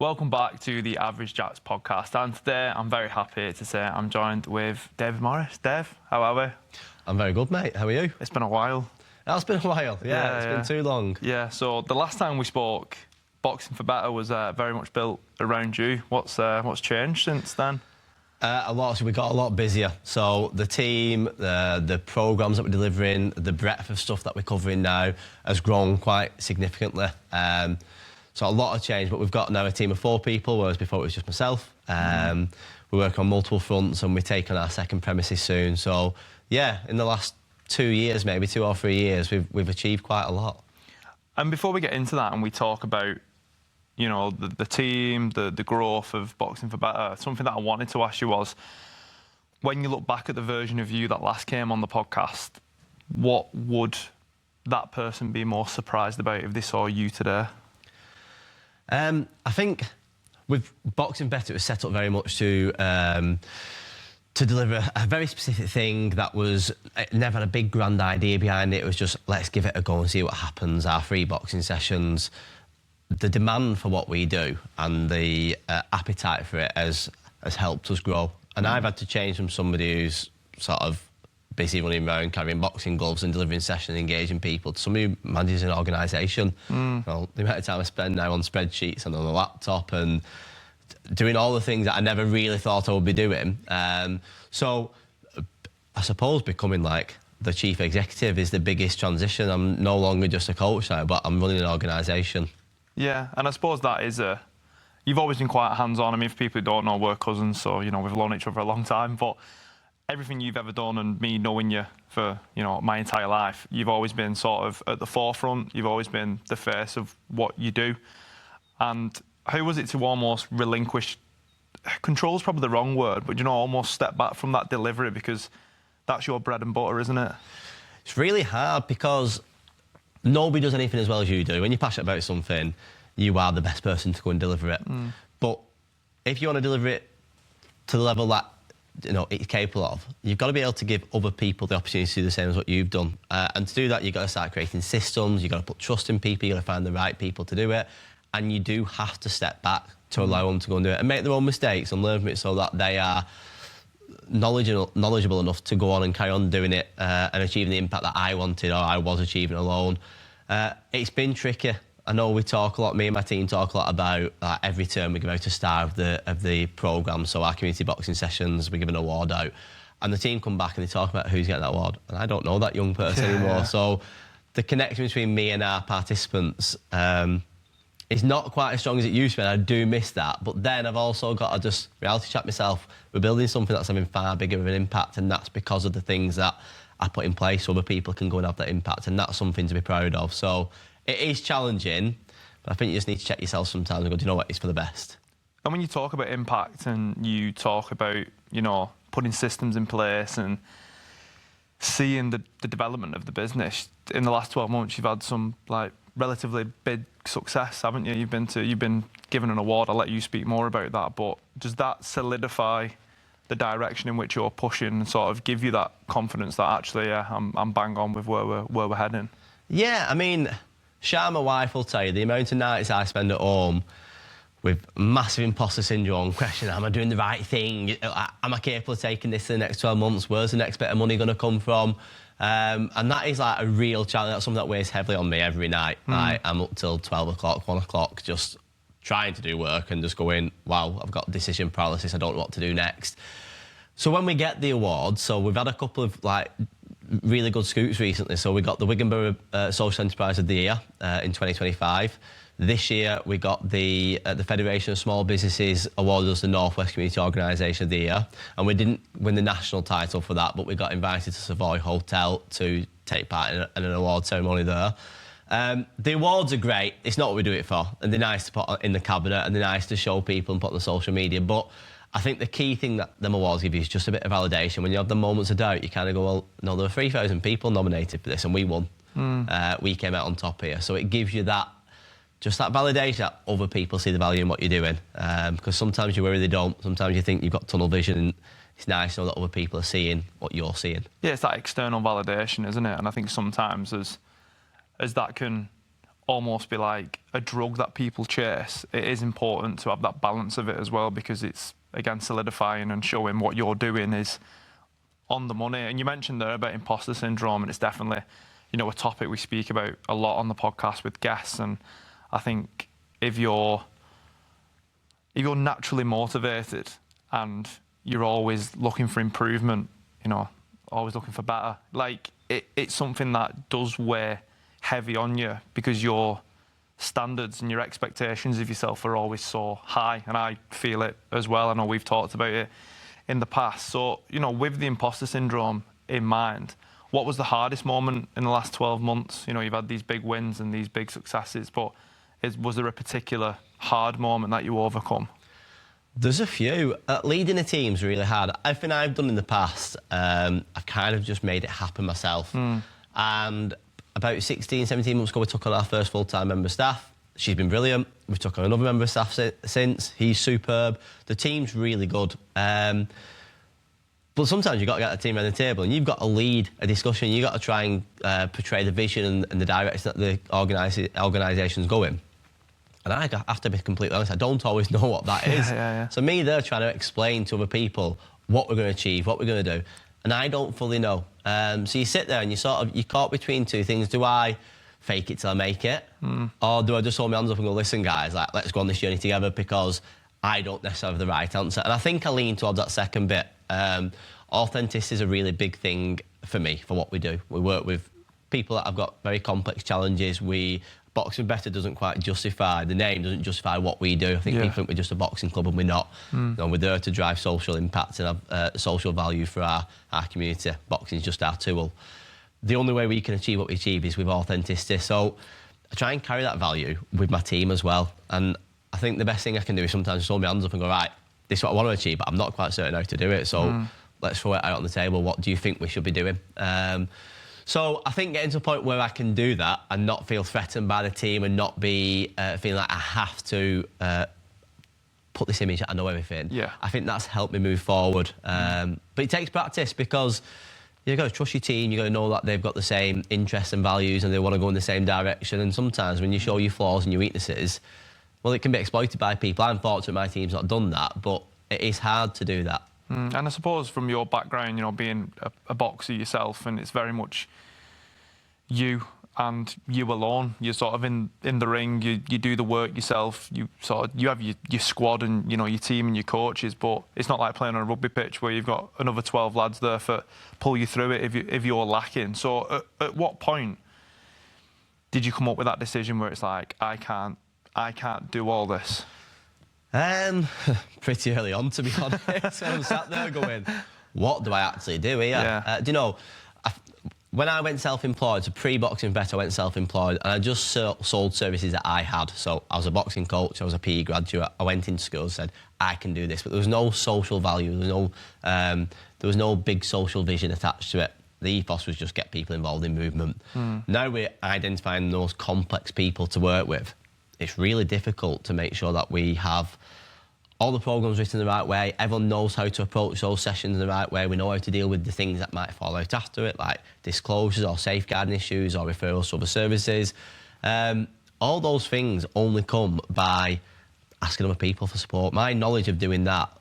Welcome back to the Average Jacks podcast, and today I'm very happy to say I'm joined with David Morris. Dave, how are we? I'm very good, mate. How are you? It's been a while. It's been a while, yeah, it's been too long. Yeah, so the last time we spoke, Boxing for Better was very much built around you. What's changed since then? A lot. So we got a lot busier. So the team, the programmes that we're delivering, the breadth of stuff that we're covering now has grown quite significantly. So a lot of change, but we've got now a team of 4 people, whereas before it was just myself. We work on multiple fronts and we take on our second premises soon. So yeah, in the last 2 years, maybe 2 or 3 years, we've achieved quite a lot. And before we get into that and we talk about, you know, the team, the growth of Boxing for Better, something that I wanted to ask you was, when you look back at the version of you that last came on the podcast, what would that person be more surprised about if they saw you today? I think with Boxing Better, it was set up very much to deliver a very specific thing that was never had a big grand idea behind it. It was just, let's give it a go and see what happens. Our free boxing sessions, the demand for what we do and the appetite for it has helped us grow. And I've had to change from somebody who's sort of busy running around carrying boxing gloves and delivering sessions, engaging people, to somebody who manages an organisation. Well, the amount of time I spend now on spreadsheets and on a laptop and doing all the things that I never really thought I would be doing. So I suppose becoming like the chief executive is the biggest transition. I'm no longer just a coach now, but I'm running an organisation. Yeah, and I suppose that is you've always been quite hands-on. I mean, for people who don't know, we're cousins, so, you know, we've known each other for a long time, but everything you've ever done and me knowing you for, you know, my entire life, you've always been sort of at the forefront. You've always been the face of what you do. And how was it to almost relinquish, control's probably the wrong word, but, you know, almost step back from that delivery, because that's your bread and butter, isn't it? It's really hard because nobody does anything as well as you do. When you're passionate about something, you are the best person to go and deliver it. But if you want to deliver it to the level that, you know, it's capable of, you've got to be able to give other people the opportunity to do the same as what you've done. And to do that, you've got to start creating systems, you've got to put trust in people, you've got to find the right people to do it. And you do have to step back to allow them to go and do it and make their own mistakes and learn from it so that they are knowledgeable enough to go on and carry on doing it and achieving the impact that I wanted or I was achieving alone. It's been tricky. I know we talk a lot, me and my team talk a lot about every term we give out a star of the programme. So our community boxing sessions, we give an award out. And the team come back and they talk about who's getting that award. And I don't know that young person anymore. So the connection between me and our participants is not quite as strong as it used to be. And I do miss that. But then I've also got to just reality check myself. We're building something that's having far bigger of an impact, and that's because of the things that I put in place so other people can go and have that impact, and that's something to be proud of. So it is challenging, but I think you just need to check yourself sometimes and go, do you know what, it's for the best. And when you talk about impact and you talk about, you know, putting systems in place and seeing the development of the business, in the last 12 months you've had some like relatively big success, haven't you? You've been given an award. I'll let you speak more about that, but does that solidify the direction in which you're pushing and sort of give you that confidence that actually, yeah, I'm bang on with where we're heading? Yeah, I mean, Shah, my wife, will tell you the amount of nights I spend at home with massive imposter syndrome, questioning, am I doing the right thing? Am I capable of taking this to the next 12 months? Where's the next bit of money going to come from? And that is like a real challenge. That's something that weighs heavily on me every night. I'm up till 12 o'clock, 1 o'clock, just trying to do work and just going, wow, I've got decision paralysis, I don't know what to do next. So when we get the awards, so we've had a couple of like really good scoops recently. So we got the Wigan Borough Social Enterprise of the Year in 2025. This year we got the Federation of Small Businesses awarded us the North West Community Organisation of the Year, and we didn't win the national title for that, but we got invited to Savoy Hotel to take part in an award ceremony there. The awards are great. It's not what we do it for, and they're nice to put in the cabinet and they're nice to show people and put on the social media, but I think the key thing that them awards give you is just a bit of validation. When you have the moments of doubt, you kind of go, well, no, there were 3,000 people nominated for this and we won. We came out on top here. So it gives you that, just that validation that other people see the value in what you're doing. Because sometimes you worry they don't. Sometimes you think you've got tunnel vision, and it's nice to know that other people are seeing what you're seeing. Yeah, it's that external validation, isn't it? And I think sometimes as that can almost be like a drug that people chase, it is important to have that balance of it as well, because it's, again, solidifying and showing what you're doing is on the money. And you mentioned there about imposter syndrome, and it's definitely, you know, a topic we speak about a lot on the podcast with guests. And I think if you're naturally motivated and you're always looking for improvement, you know, always looking for better, like it's something that does weigh heavy on you, because your standards and your expectations of yourself are always so high. And I feel it as well. I know we've talked about it in the past. So, you know, with the imposter syndrome in mind, what was the hardest moment in the last 12 months? You know, you've had these big wins and these big successes, but was there a particular hard moment that you overcome? There's a few. Leading a team's really hard. Everything I've done in the past, I've kind of just made it happen myself. And about 16, 17 months ago, we took on our first full-time member of staff. She's been brilliant. We've took on another member of staff since. He's superb. The team's really good. But sometimes you've got to get a team around the table and you've got to lead a discussion. You've got to try and portray the vision and the direction that the organisation's going. And I have to be completely honest, I don't always know what that is. So me there trying to explain to other people what we're going to achieve, what we're going to do, and I don't fully know. So you sit there and you're caught between two things. Do I fake it till I make it? Or do I just hold my hands up and go, listen, guys, like, let's go on this journey together, because I don't necessarily have the right answer. And I think I lean towards that second bit. Authenticity is a really big thing for me, for what we do. We work with people that have got very complex challenges. Boxing Better doesn't quite justify, the name doesn't justify what we do. I think people think we're just a boxing club, and we're not. You know, we're there to drive social impact and have social value for our community. Boxing is just our tool. The only way we can achieve what we achieve is with authenticity. So I try and carry that value with my team as well. And I think the best thing I can do is sometimes just hold my hands up and go, right, this is what I want to achieve, but I'm not quite certain how to do it. So let's throw it out on the table. What do you think we should be doing? So I think getting to a point where I can do that and not feel threatened by the team and not be feeling like I have to put this image that I know everything. I think that's helped me move forward. But it takes practice, because you've got to trust your team. You've got to know that they've got the same interests and values and they want to go in the same direction. And sometimes when you show your flaws and your weaknesses, well, it can be exploited by people. I'm fortunate my team's not done that, but it is hard to do that. And I suppose from your background, you know, being a boxer yourself, and it's very much you and you alone. You're sort of in the ring. You do the work yourself. You have your squad and, you know, your team and your coaches. But it's not like playing on a rugby pitch where you've got another 12 lads there for pull you through it if you're lacking. So at what point did you come up with that decision where it's like, I can't do all this? Pretty early on, to be honest. I'm sat there going, what do I actually do here? Do you know, when I went self-employed, so pre-Boxing Better, I went self-employed, and I just sold services that I had. So I was a boxing coach, I was a PE graduate, I went into school and said, I can do this. But there was no social value, there was no big social vision attached to it. The ethos was just get people involved in movement. Now we're identifying those complex people to work with. It's really difficult to make sure that we have all the programmes written the right way. Everyone knows how to approach those sessions in the right way. We know how to deal with the things that might fall out after it, like disclosures or safeguarding issues or referrals to other services. All those things only come by asking other people for support. My knowledge of doing that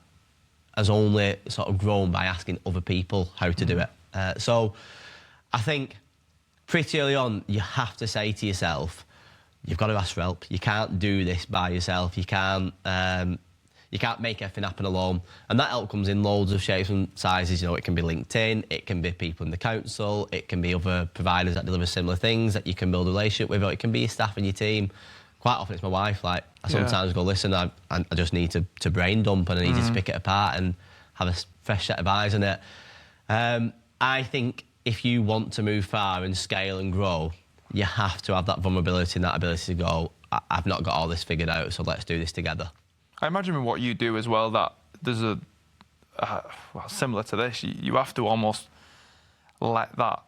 has only sort of grown by asking other people how to do it. So I think pretty early on, you have to say to yourself, you've got to ask for help. You can't do this by yourself. You can't make everything happen alone. And that help comes in loads of shapes and sizes. You know, it can be LinkedIn, it can be people in the council, it can be other providers that deliver similar things that you can build a relationship with, or it can be your staff and your team. Quite often it's my wife. Like, I sometimes go, listen, I just need to brain dump, and I need you to pick it apart and have a fresh set of eyes on it. I think if you want to move far and scale and grow, you have to have that vulnerability and that ability to go, I've not got all this figured out, so let's do this together. I imagine with what you do as well, that there's well, similar to this, you have to almost let that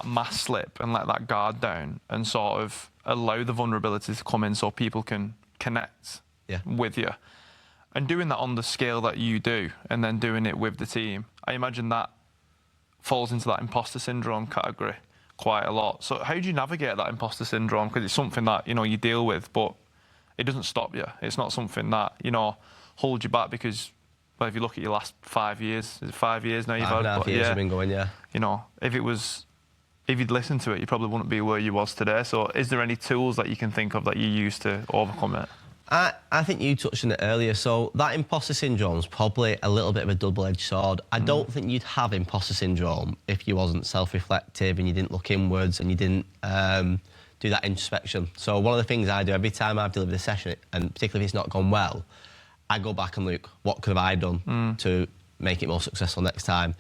mask slip and let that guard down and sort of allow the vulnerabilities to come in so people can connect with you. And doing that on the scale that you do, and then doing it with the team, I imagine that falls into that imposter syndrome category, quite a lot. So how do you navigate that imposter syndrome? Because it's something that, you deal with, but it doesn't stop you. It's not something that, holds you back because, well, if you look at your last 5 years, is it 5 years now you've had? 5.5 years I've been going, yeah. If you'd listened to it, you probably wouldn't be where you was today. So is there any tools that you can think of that you use to overcome it? I think you touched on it earlier. So that imposter syndrome is probably a little bit of a double-edged sword. I don't think you'd have imposter syndrome if you wasn't self-reflective and you didn't look inwards and you didn't do that introspection. So one of the things I do every time I've delivered a session, and particularly if it's not gone well, I go back and look, what could have I done to make it more successful next time?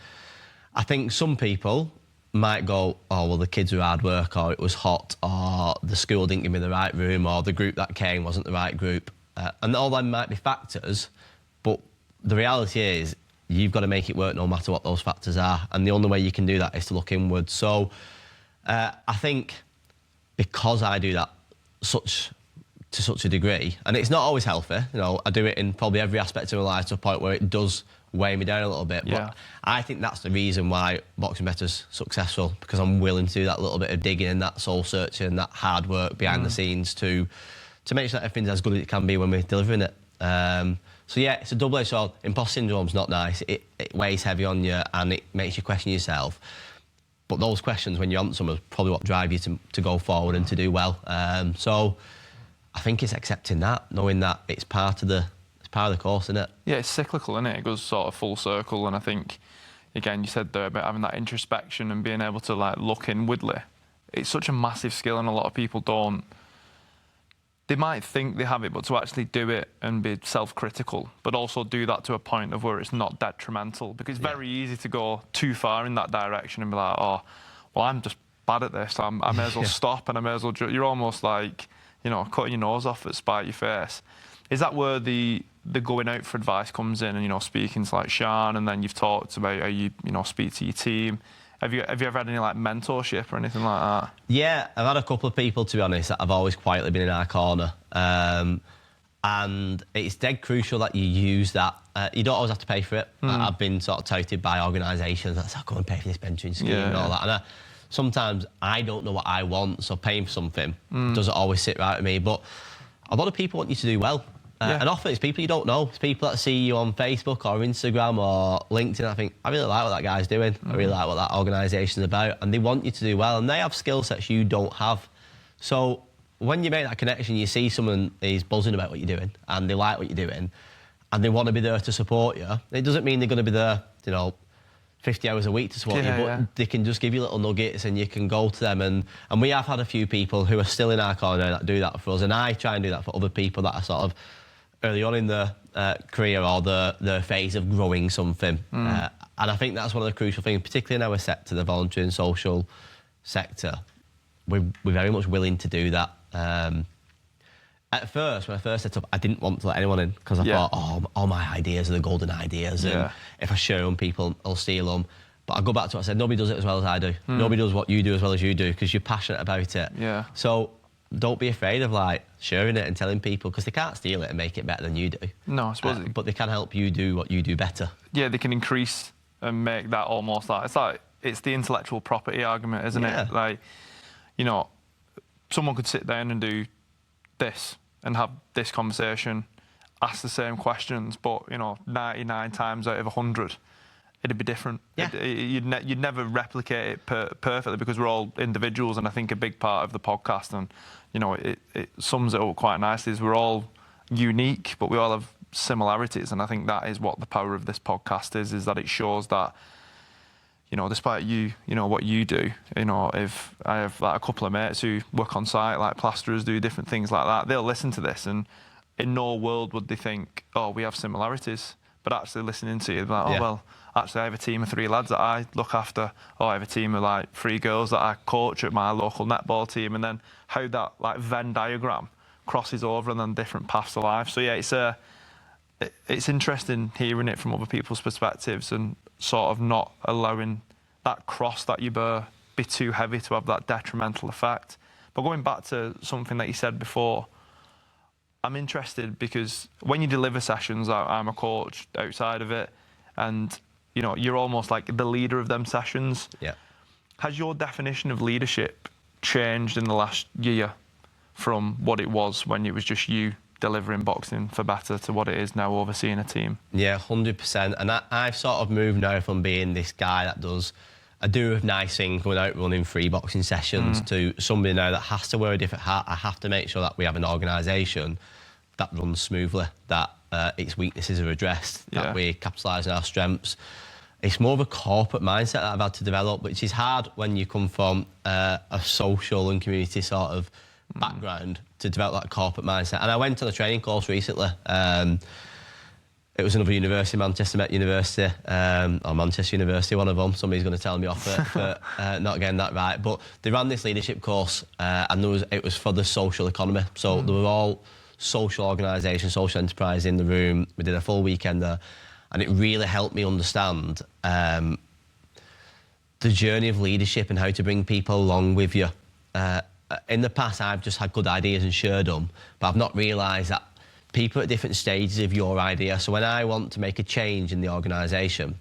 I think some people might go, oh, well, the kids were hard work, or it was hot, or the school didn't give me the right room, or the group that came wasn't the right group. And all them might be factors, but the reality is you've got to make it work no matter what those factors are. And the only way you can do that is to look inwards. So I think because I do that to such a degree, and it's not always healthy, I do it in probably every aspect of my life to a point where it does weigh me down a little bit. Yeah. But I think that's the reason why Boxing Better's successful, because I'm willing to do that little bit of digging and that soul searching and that hard work behind the scenes to make sure that everything's as good as it can be when we're delivering it. So yeah, it's a double-edged sword. Imposter syndrome's not nice. It weighs heavy on you and it makes you question yourself. But those questions, when you answer them, are probably what drive you to go forward and to do well. So I think it's accepting that, knowing that it's part of the course, isn't it? Yeah, it's cyclical, isn't it? It goes sort of full circle, and I think, again, you said there about having that introspection and being able to look inwardly. It's such a massive skill, and a lot of people don't. They might think they have it, but to actually do it and be self-critical, but also do that to a point of where it's not detrimental, because it's very easy to go too far in that direction and be like, oh, well, I'm just bad at this. I may as well stop, and I may as well. You're almost like, cutting your nose off at spite your face. Is that where the going out for advice comes in, and speaking to like Sean, and then you've talked about how you speak to your team? Have you ever had any mentorship or anything like that? Yeah, I've had a couple of people, to be honest, that have always quietly been in our corner, and it's dead crucial that you use that. You don't always have to pay for it. I've been sort of touted by organisations that say, "Go and pay for this mentoring scheme," and all that. And sometimes I don't know what I want, so paying for something doesn't always sit right with me. But a lot of people want you to do well. And often it's people you don't know. It's people that see you on Facebook or Instagram or LinkedIn. I think, I really like what that guy's doing. I really like what that organisation's about. And they want you to do well. And they have skill sets you don't have. So when you make that connection, you see someone is buzzing about what you're doing and they like what you're doing and they want to be there to support you. It doesn't mean they're going to be there, 50 hours a week to support you, but they can just give you little nuggets and you can go to them. And we have had a few people who are still in our corner that do that for us. And I try and do that for other people that are sort of early on in their career or the phase of growing something. And I think that's one of the crucial things, particularly in our sector, the voluntary and social sector. We're very much willing to do that. At first, when I first set up, I didn't want to let anyone in because I thought, oh, all my ideas are the golden ideas, and if I share them, people will steal them. But I go back to what I said, nobody does it as well as I do. Nobody does what you do as well as you do because you're passionate about it. Yeah. So don't be afraid of sharing it and telling people, because they can't steal it and make it better than you do. No, I suppose. But they can help you do what you do better. Yeah, they can increase and make that almost it's the intellectual property argument, isn't it? Someone could sit down and do this and have this conversation, ask the same questions, but 99 times out of 100, it'd be different. Yeah. You'd never replicate it perfectly because we're all individuals, and I think a big part of the podcast, and it sums it up quite nicely, is we're all unique, but we all have similarities, and I think that is what the power of this podcast is that it shows that despite what you do, if I have a couple of mates who work on site, like plasterers, do different things like that, they'll listen to this, and in no world would they think, oh, we have similarities. But actually listening to you, they're like, oh, well, actually I have a team of 3 lads that I look after. Oh, I have a team of 3 girls that I coach at my local netball team. And then how that Venn diagram crosses over and then different paths of life. So yeah, it's interesting hearing it from other people's perspectives and sort of not allowing that cross that you bear be too heavy to have that detrimental effect. But going back to something that you said before, I'm interested because when you deliver sessions, I'm a coach outside of it, and you're almost like the leader of them sessions. Yeah. Has your definition of leadership changed in the last year from what it was when it was just you delivering boxing for Better to what it is now overseeing a team? Yeah, 100%. And I've sort of moved now from being this guy that does a do of nice things, going out running free boxing sessions, to somebody now that has to wear a different hat. I have to make sure that we have an organisation that runs smoothly, that its weaknesses are addressed, that we capitalise on our strengths. It's more of a corporate mindset that I've had to develop, which is hard when you come from a social and community sort of background to develop that corporate mindset. And I went on a training course recently. It was another university, Met University, or Manchester University, one of them. Somebody's going to tell me off for not getting that right. But they ran this leadership course, and it was for the social economy. So there were all social organisations, social enterprise in the room. We did a full weekend there, and it really helped me understand the journey of leadership and how to bring people along with you. In the past, I've just had good ideas and shared them, but I've not realised that people at different stages of your idea. So when I want to make a change in the organisation,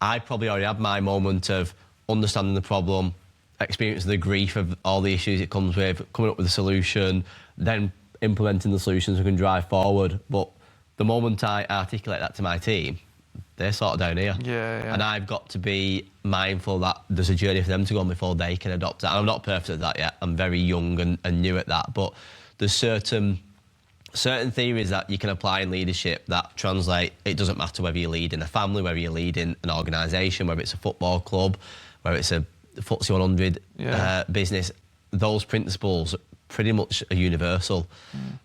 I probably already have my moment of understanding the problem, experiencing the grief of all the issues it comes with, coming up with a solution, then implementing the solutions we can drive forward. But the moment I articulate that to my team, they're sort of down here. Yeah. And I've got to be mindful that there's a journey for them to go on before they can adopt it. And I'm not perfect at that yet. I'm very young and new at that. But there's certain theories that you can apply in leadership that translate. It doesn't matter whether you lead in a family, whether you lead in an organisation, whether it's a football club, whether it's a FTSE 100 business. Those principles pretty much are universal.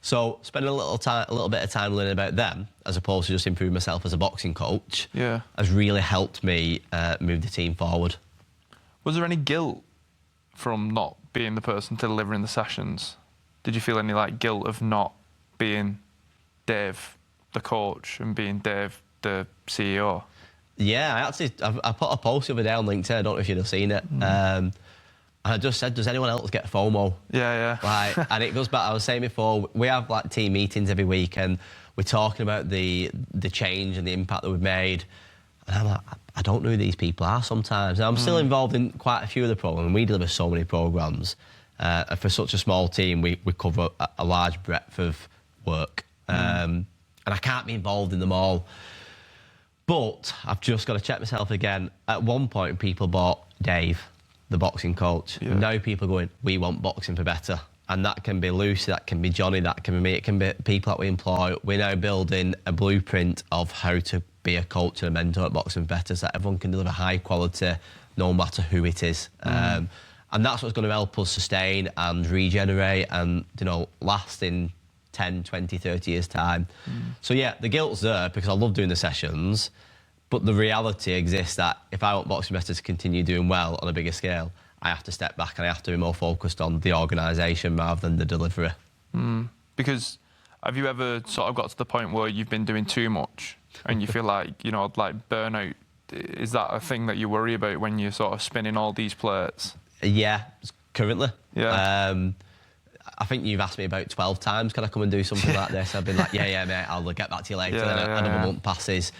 So spending a little bit of time learning about them, as opposed to just improving myself as a boxing coach, has really helped me move the team forward. Was there any guilt from not being the person to delivering the sessions? Did you feel any guilt of not being Dave, the coach, and being Dave, the CEO? Yeah, I put a post the other day on LinkedIn. I don't know if you'd have seen it. And I just said, does anyone else get FOMO? Yeah. And it goes back, I was saying before, we have team meetings every week and we're talking about the change and the impact that we've made. And I'm like, I don't know who these people are sometimes. And I'm still involved in quite a few of the programs, and we deliver so many programs. For such a small team, we cover a large breadth of work. And I can't be involved in them all. But I've just got to check myself again. At one point, people bought Dave, the boxing coach. Now people are going, we want boxing for Better. And that can be Lucy, that can be Johnny, that can be me, it can be people that we employ. We're now building a blueprint of how to be a coach and a mentor at Boxing for Better, so that everyone can deliver high quality no matter who it is. And that's what's going to help us sustain and regenerate and, last in 10, 20, 30 years' time. So, yeah, the guilt's there because I love doing the sessions, but the reality exists that if I want Boxing for Better to continue doing well on a bigger scale, I have to step back and I have to be more focused on the organisation rather than the delivery. Because have you ever sort of got to the point where you've been doing too much and you feel like burnout? Is that a thing that you worry about when you're sort of spinning all these plates? Yeah, currently. Yeah. I think you've asked me about 12 times, can I come and do something like this? I've been like, yeah, mate, I'll get back to you later. Another month passes.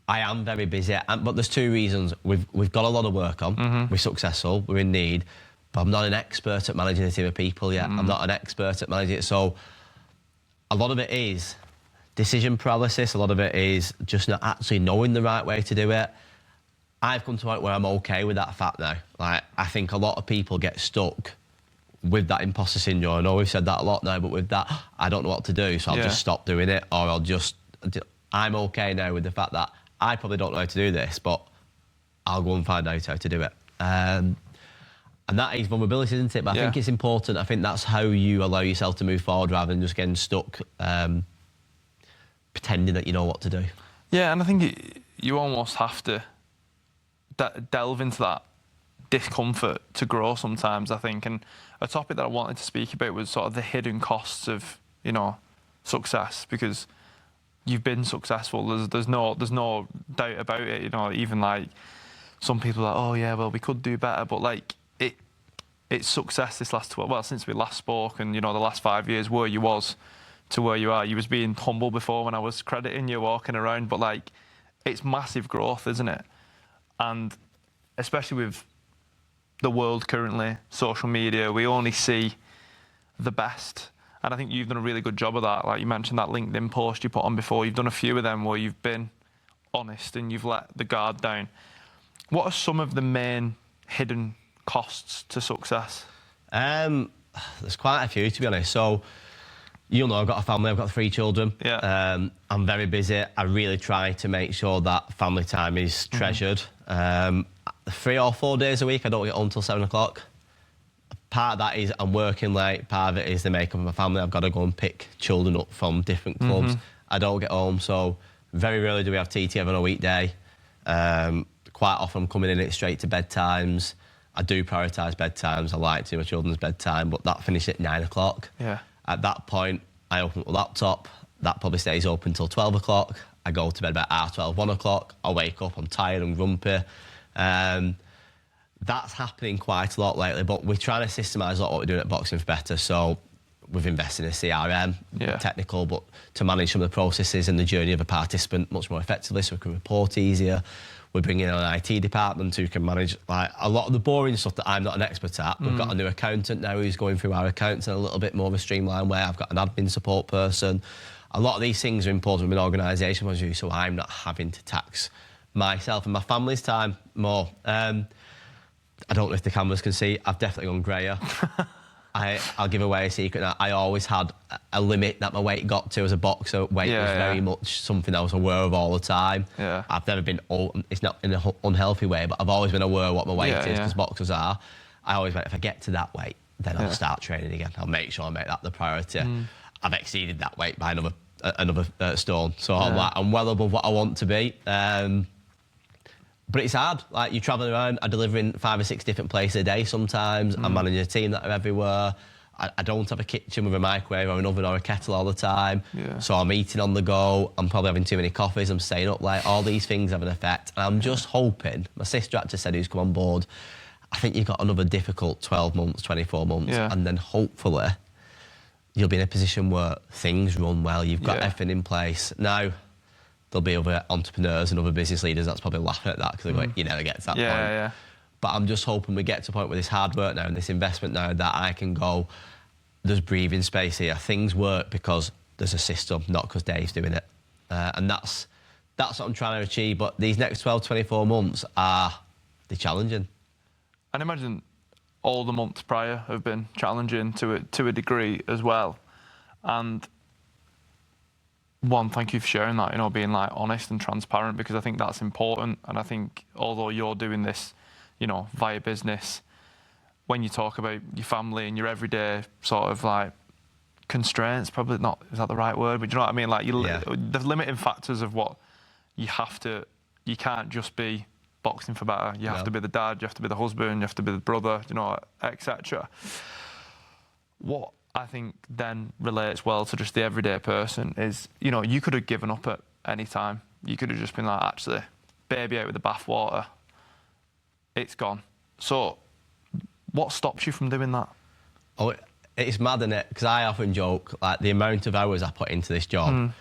I am very busy, but there's two reasons. We've got a lot of work on. We're successful. We're in need. But I'm not an expert at managing a team of people yet. I'm not an expert at managing it. So a lot of it is decision paralysis. A lot of it is just not actually knowing the right way to do it. I've come to a point where I'm okay with that fact now. I think a lot of people get stuck with that imposter syndrome. I know we've said that a lot now, but with that, I don't know what to do, so I'll just stop doing it, or I'm okay now with the fact that I probably don't know how to do this, but I'll go and find out how to do it. And that is vulnerability, isn't it? But I think it's important. I think that's how you allow yourself to move forward rather than just getting stuck pretending that you know what to do. Yeah, and I think you almost have to delve into that discomfort to grow sometimes, I think. And a topic that I wanted to speak about was sort of the hidden costs of, success, because you've been successful. There's no doubt about it. Even some people are like, oh yeah, well we could do better, but it's success this last since we last spoke, and the last 5 years where you was to where you are. You was being humble before when I was crediting you walking around, but it's massive growth, isn't it? And especially with the world currently, social media, we only see the best. And I think you've done a really good job of that. Like you mentioned that LinkedIn post you put on before. You've done a few of them where you've been honest and you've let the guard down. What are some of the main hidden costs to success? There's quite a few, to be honest. So, you'll know I've got a family, I've got 3 children. Yeah. I'm very busy. I really try to make sure that family time is treasured. 3 or 4 days a week, I don't get home till 7 o'clock. Part of that is I'm working late, part of it is the makeup of my family. I've got to go and pick children up from different clubs. I don't get home, so very rarely do we have tea together on a weekday. Quite often I'm coming in it straight to bedtimes. I do prioritise bedtimes. I like to do my children's bedtime, but that finishes at 9 o'clock. Yeah. At that point, I open up the laptop. That probably stays open until 12 o'clock. I go to bed about 12:30, 1 o'clock. I wake up, I'm tired, I'm grumpy. That's happening quite a lot lately, but we're trying to systemise a lot what we're doing at Boxing for Better. So we've invested in a CRM, technical, but to manage some of the processes and the journey of a participant much more effectively so we can report easier. We're bringing in an IT department who can manage like a lot of the boring stuff that I'm not an expert at. We've got a new accountant now who's going through our accounts in a little bit more of a streamlined way. I've got an admin support person. A lot of these things are important with an organisation point of view, so I'm not having to tax myself and my family's time more. I don't know if the cameras can see, I've definitely gone greyer. I'll give away a secret now. I always had a limit that my weight got to as a boxer. Weight was very much something I was aware of all the time. Yeah. I've never been, it's not in an unhealthy way, but I've always been aware of what my weight is, because boxers are. I always went, if I get to that weight, then I'll start training again. I'll make sure I make that the priority. I've exceeded that weight by another stone. So I'm well above what I want to be. But it's hard. Like, you're travelling around, I'm delivering 5 or 6 different places a day sometimes. I'm managing a team that are everywhere. I don't have a kitchen with a microwave or an oven or a kettle all the time. Yeah. So I'm eating on the go. I'm probably having too many coffees. I'm staying up late. All these things have an effect. And I'm just hoping, my sister actually said, who's come on board, I think you've got another difficult 12 months, 24 months. Yeah. And then hopefully you'll be in a position where things run well. You've got everything in place. Now, there'll be other entrepreneurs and other business leaders that's probably laughing at that because they're like, you never get to that point. Yeah. But I'm just hoping we get to a point with this hard work now and this investment now that I can go, there's breathing space here. Things work because there's a system, not because Dave's doing it. And that's what I'm trying to achieve. But these next 12, 24 months they're challenging. And imagine all the months prior have been challenging to a degree as well. And one, thank you for sharing that, being like honest and transparent, because I think that's important. And I think although you're doing this, via business, when you talk about your family and your everyday sort of like constraints, probably not, is that the right word? But do you know what I mean? Like the limiting factors of what you can't just be Boxing for Better. You have to be the dad, you have to be the husband, you have to be the brother, etc. What I think then relates well to just the everyday person is, you could have given up at any time. You could have just been like, actually, baby out with the bathwater, it's gone. So, what stops you from doing that? Oh, it's mad, isn't it? Because I often joke, like, the amount of hours I put into this job,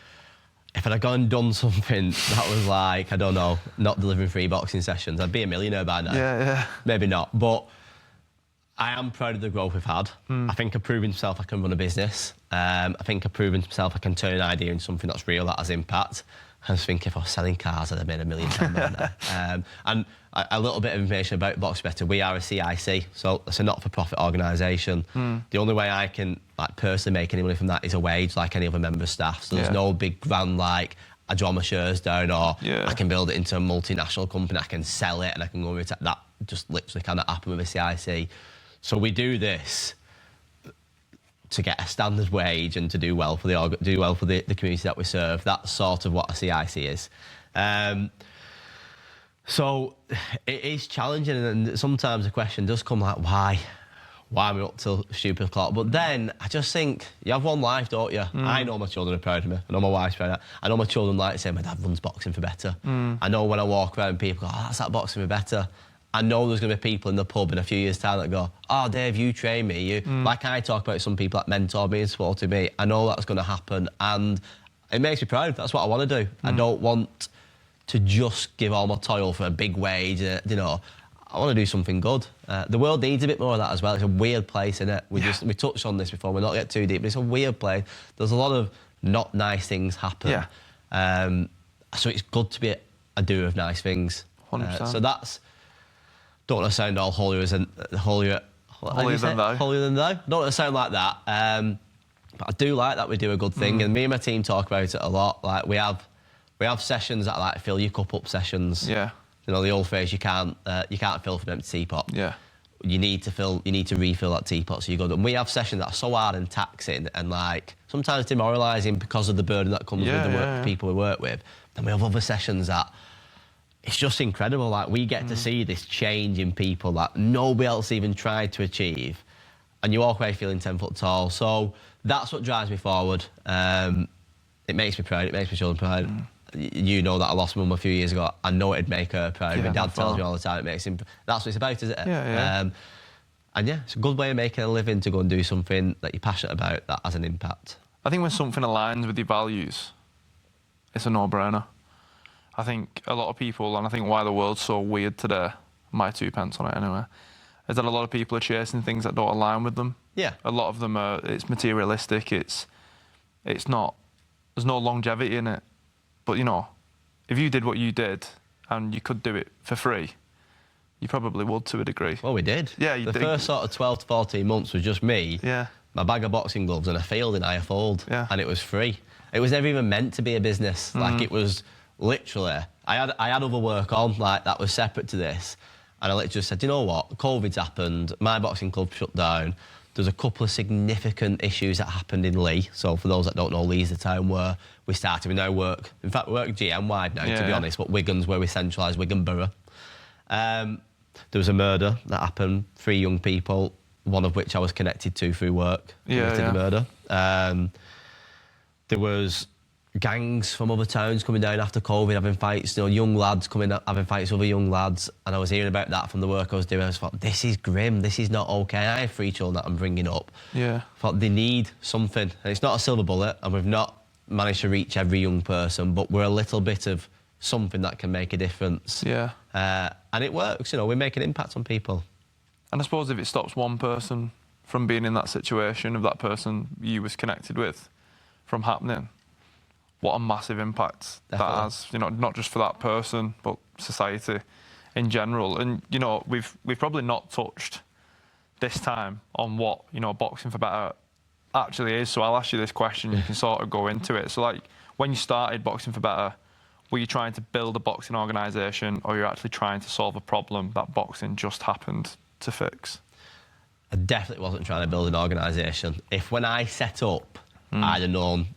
if I'd have gone and done something that was like, I don't know, not delivering 3 boxing sessions, I'd be a millionaire by now. Yeah. Maybe not, but I am proud of the growth we've had. I think I've proven myself I can run a business. I think I've proven myself I can turn an idea into something that's real, that has impact. I was thinking if I was selling cars, I'd have made $1 million now. And a little bit of information about Box Better. We are a CIC, so it's a not-for-profit organisation. The only way I can personally make any money from that is a wage, like any other member of staff. So there's no big grand like I draw my shares down, or I can build it into a multinational company, I can sell it and I can go with that. Just literally cannot happen with a CIC. So we do this to get a standard wage and to do well for the community that we serve. That's sort of what a CIC is. So it is challenging, and sometimes the question does come like, why am I up till stupid o'clock? But then I just think, you have one life, don't you? I know my children are proud of me. I know my wife's proud of me. I know my children like to say, my dad runs Boxing for Better. I know when I walk around, people go, oh, that's that Boxing for Better. I know there's going to be people in the pub in a few years' time that go, oh, Dave, you train me. Like I talk about some people that mentor me and supported me. I know that's going to happen, and it makes me proud. That's what I want to do. I don't want to just give all my toil for a big wage. I want to do something good. The world needs a bit more of that as well. It's a weird place, isn't it? We touched on this before. We're not get too deep, but it's a weird place. There's a lot of not nice things happen. Yeah. So it's good to be a doer of nice things. 100%. So that's, don't want to sound all holier than thou. Don't want to sound like that. But I do like that we do a good thing, and me and my team talk about it a lot. Like we have sessions that like fill your cup up sessions. Yeah. You know, the old phrase, you can't fill from an empty teapot. Yeah. You need to refill that teapot so you go. And we have sessions that are so hard and taxing and like sometimes demoralising because of the burden that comes with the work people we work with. Then we have other sessions that it's just incredible. Like we get to see this change in people that nobody else even tried to achieve, and you walk away feeling 10 foot tall. So that's what drives me forward. It makes me proud. It makes my children proud. You know that I lost my mum a few years ago. I know it'd make her proud. Yeah, my dad tells me all the time it makes him. That's what it's about, isn't it? Yeah. And yeah, it's a good way of making a living to go and do something that you're passionate about that has an impact. I think when something aligns with your values, it's a no-brainer. I think a lot of people, and I think why the world's so weird today, my 2 pence on it anyway, is that a lot of people are chasing things that don't align with them. Yeah. A lot of them it's materialistic. It's not. There's no longevity in it. But you know, if you did what you did and you could do it for free, you probably would to a degree. Well, we did. Yeah, you did. The first sort of 12 to 14 months was just me, my bag of boxing gloves and a field in higher fold, and it was free. It was never even meant to be a business. Like it was literally, I had other work on, like that was separate to this, and I literally just said, you know what, COVID's happened, my boxing club shut down. There's a couple of significant issues that happened in Leigh. So for those that don't know, Leigh's the town where we started. We now work, in fact, we work GM-wide now, to be honest, but Wigan's where we centralise Wigan Borough. There was a murder that happened, 3 young people, one of which I was connected to through work, committed the murder. There was gangs from other towns coming down after COVID, having fights, you know, young lads coming up, having fights with other young lads, and I was hearing about that from the work I was doing. I was thought, this is grim, this is not okay. I have 3 children that I'm bringing up. I thought they need something, and it's not a silver bullet, and we've not managed to reach every young person, but we're a little bit of something that can make a difference. And it works, you know, we make an impact on people. And I suppose if it stops one person from being in that situation of that person you was connected with from happening, what a massive impact that has, you know, not just for that person, but society in general. And, you know, we've probably not touched this time on what, you know, Boxing for Better actually is. So I'll ask you this question, you can sort of go into it. So, like, when you started Boxing for Better, were you trying to build a boxing organisation, or you're actually trying to solve a problem that boxing just happened to fix? I definitely wasn't trying to build an organisation. If when I set up, I'd have known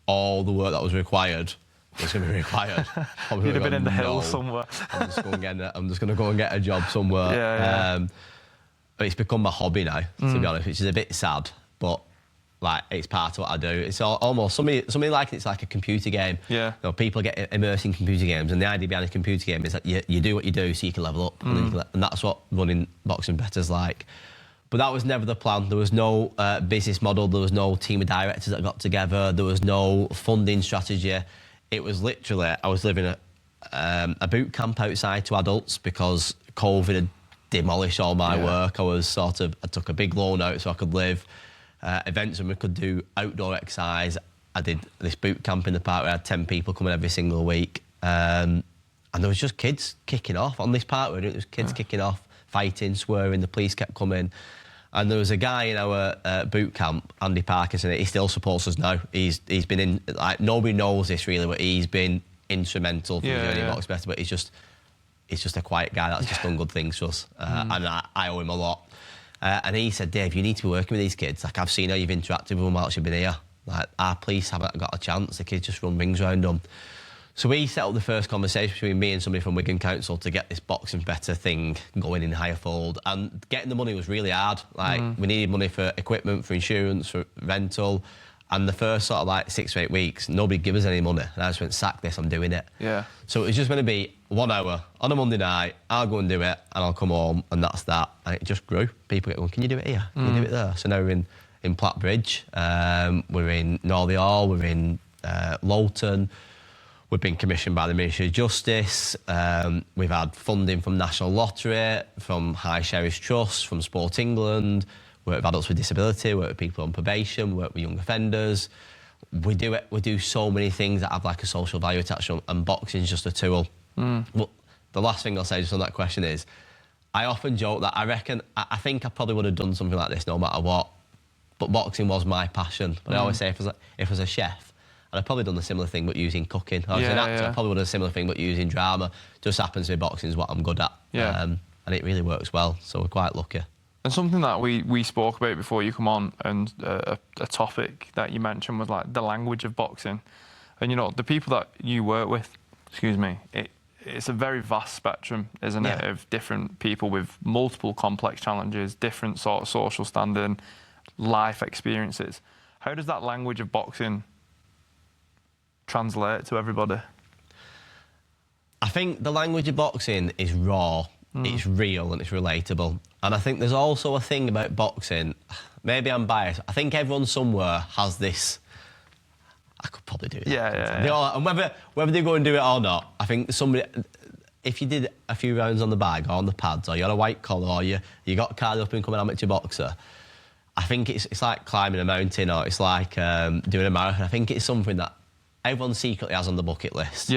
all the work that was required was going to be required. You'd have been in the hills somewhere. I'm just going to go and get a job somewhere. But it's become my hobby now, to be honest, which is a bit sad, but like it's part of what I do. It's almost somebody like it's like a computer game. You know, people get immersed in computer games, and the idea behind a computer game is that you do what you do so you can level up, and that's what running Boxing Better's like. But that was never the plan. There was no business model. There was no team of directors that got together. There was no funding strategy. It was literally, I was living a boot camp outside to adults because COVID had demolished all my work. I took a big loan out so I could live. Events when we could do outdoor exercise. I did this boot camp in the park where I had 10 people coming every single week. And there was just kids kicking off. On this part where there was kids kicking off, fighting, swearing, the police kept coming. And there was a guy in our boot camp, Andy Parkinson, he still supports us now. He's been in, like, nobody knows this really, but he's been instrumental for the journey of Box Better, but he's just a quiet guy that's just done good things for us. And I owe him a lot. And he said, Dave, you need to be working with these kids. Like, I've seen how you've interacted with them whilst you've been here. Like, our police haven't got a chance. The kids just run rings around them. So we set up the first conversation between me and somebody from Wigan Council to get this Boxing Better thing going in higher fold. And getting the money was really hard. Like, we needed money for equipment, for insurance, for rental. And the first sort of like 6 or 8 weeks, nobody gave us any money. And I just went, sack this, I'm doing it. So it was just going to be 1 hour on a Monday night, I'll go and do it, and I'll come home, and that's that. And it just grew. People get going, can you do it here? Can you do it there? So now we're in Platt Bridge, we're in Norley Hall, we're in Lowton. We've been commissioned by the Ministry of Justice. We've had funding from National Lottery, from High Sheriff's Trust, from Sport England. We work with adults with disability, we work with people on probation, we work with young offenders. We do so many things that have like a social value attached to them, and boxing is just a tool. But the last thing I'll say just on that question is, I often joke that I think I probably would have done something like this no matter what, but boxing was my passion. But I always say if I was a chef, and I've probably done a similar thing but using cooking. I was an actor, I probably would have done a similar thing but using drama. Just happens to be boxing is what I'm good at. And it really works well, so we're quite lucky. And something that we spoke about before you come on, and a topic that you mentioned was like the language of boxing. And, you know, the people that you work with, it's a very vast spectrum, isn't it, of different people with multiple complex challenges, different sort of social standing, life experiences. How does that language of boxing translate to everybody? I think the language of boxing is raw, it's real and it's relatable. And I think there's also a thing about boxing, maybe I'm biased, I think everyone somewhere has this, I could probably do it. And whether they go and do it or not, I think somebody, if you did a few rounds on the bag or on the pads, or you had a white collar, or you got carded up and become an amateur boxer, I think it's like climbing a mountain, or it's like doing a marathon. I think it's something that everyone secretly has on the bucket list.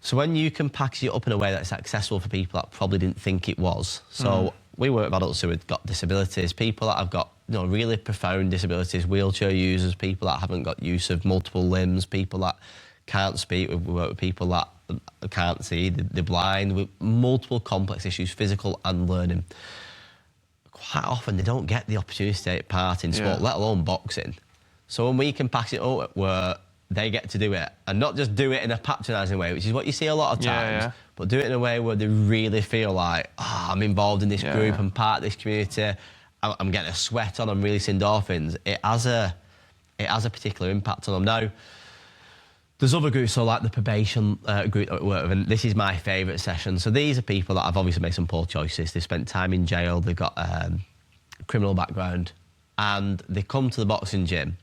So when you can package it up in a way that's accessible for people that probably didn't think it was. So we work with adults who have got disabilities, people that have got really profound disabilities, wheelchair users, people that haven't got use of multiple limbs, people that can't speak. We work with people that can't see, they're blind, with multiple complex issues, physical and learning. Quite often they don't get the opportunity to take part in sport, let alone boxing. So when we can package it up where they get to do it, and not just do it in a patronising way, which is what you see a lot of times, but do it in a way where they really feel like, I'm involved in this group, I'm part of this community, I'm getting a sweat on, I'm releasing endorphins. It has a particular impact on them. Now, there's other groups, so like the probation group that we work with, and this is my favourite session. So these are people that have obviously made some poor choices. They've spent time in jail, they've got a criminal background, and they come to the boxing gym,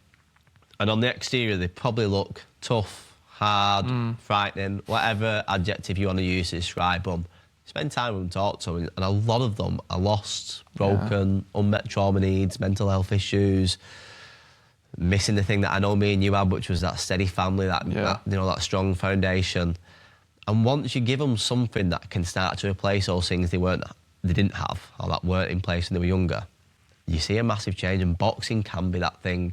and on the exterior they probably look tough, hard, frightening, whatever adjective you want to use to describe them. Spend time with them, talk to them, and a lot of them are lost, broken, unmet trauma needs, mental health issues, missing the thing that I know me and you had, which was that steady family, that strong foundation. And once you give them something that can start to replace those things they didn't have, or that weren't in place when they were younger, you see a massive change. And boxing can be that thing.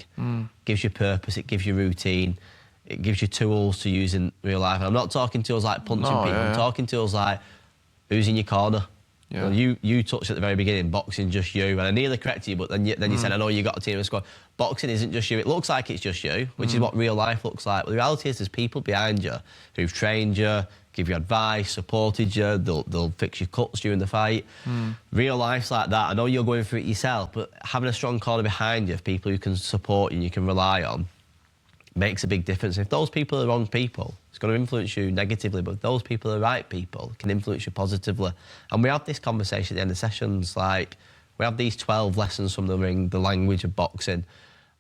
Gives you purpose, it gives you routine, it gives you tools to use in real life. And I'm not talking tools like punching people, I'm talking tools like who's in your corner. You touched at the very beginning, boxing just you, and I nearly corrected you, but then you said, I know you got a team and squad. Boxing isn't just you. It looks like it's just you, which is what real life looks like. But the reality is there's people behind you who've trained you, give you advice, supported you, they'll fix your cuts during the fight. Real life's like that. I know you're going through it yourself, but having a strong corner behind you of people who can support you and you can rely on makes a big difference. If those people are the wrong people, it's going to influence you negatively, but if those people are the right people, it can influence you positively. And we have this conversation at the end of sessions, like, we have these 12 lessons from the ring, the language of boxing,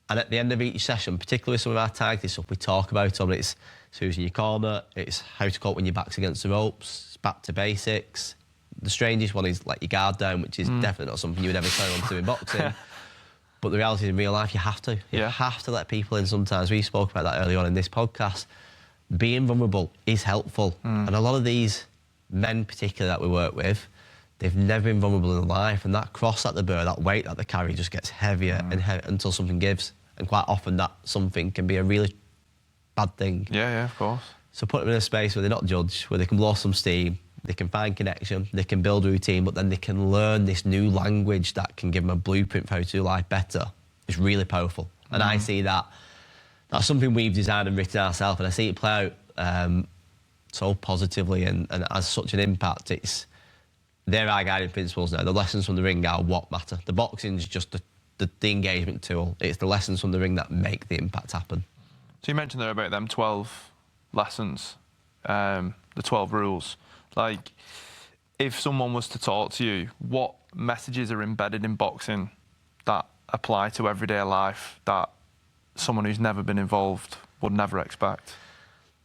and at the end of each session, particularly some of our targeted stuff, we talk about them. It's who's in your corner, it's how to cope when your back's against the ropes, it's back to basics. The strangest one is let your guard down, which is definitely not something you would ever sign on to in boxing. But the reality is, in real life, you have to. You have to let people in sometimes. We spoke about that earlier on in this podcast. Being vulnerable is helpful. And a lot of these men, particularly, that we work with, they've never been vulnerable in life. And that cross that they bear, that weight that they carry, just gets heavier and heavier until something gives. And quite often that something can be a really bad thing. Yeah, of course. So put them in a space where they're not judged, where they can blow some steam, they can find connection, they can build a routine, but then they can learn this new language that can give them a blueprint for how to do life better. It's really powerful. And I see that. That's something we've designed and written ourselves, and I see it play out so positively and has such an impact. They're our guiding principles now. The lessons from the ring are what matter. The boxing's just the engagement tool. It's the lessons from the ring that make the impact happen. So you mentioned there about them 12 lessons, the 12 rules. Like, if someone was to talk to you, what messages are embedded in boxing that apply to everyday life that someone who's never been involved would never expect?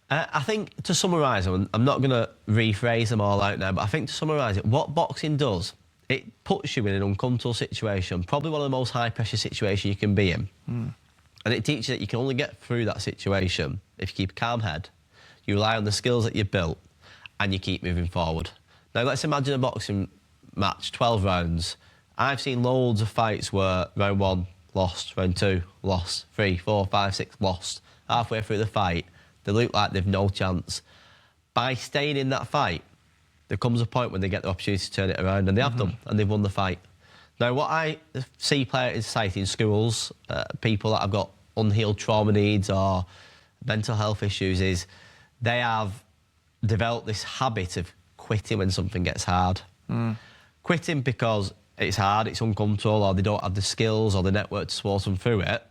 I think to summarise them, I'm not going to rephrase them all out now, but I think to summarise it, what boxing does, it puts you in an uncomfortable situation, probably one of the most high-pressure situations you can be in. And it teaches you that you can only get through that situation if you keep a calm head, you rely on the skills that you've built, and you keep moving forward. Now, let's imagine a boxing match, 12 rounds. I've seen loads of fights where round 1, lost, round 2, lost, 3, 4, 5, 6, lost. Halfway through the fight, they look like they've no chance. By staying in that fight, there comes a point when they get the opportunity to turn it around, and they have done, and they've won the fight. Now, what I see players in society, in schools, people that have got unhealed trauma needs or mental health issues, is they have developed this habit of quitting when something gets hard. Quitting because it's hard, it's uncomfortable, or they don't have the skills or the network to support them through it.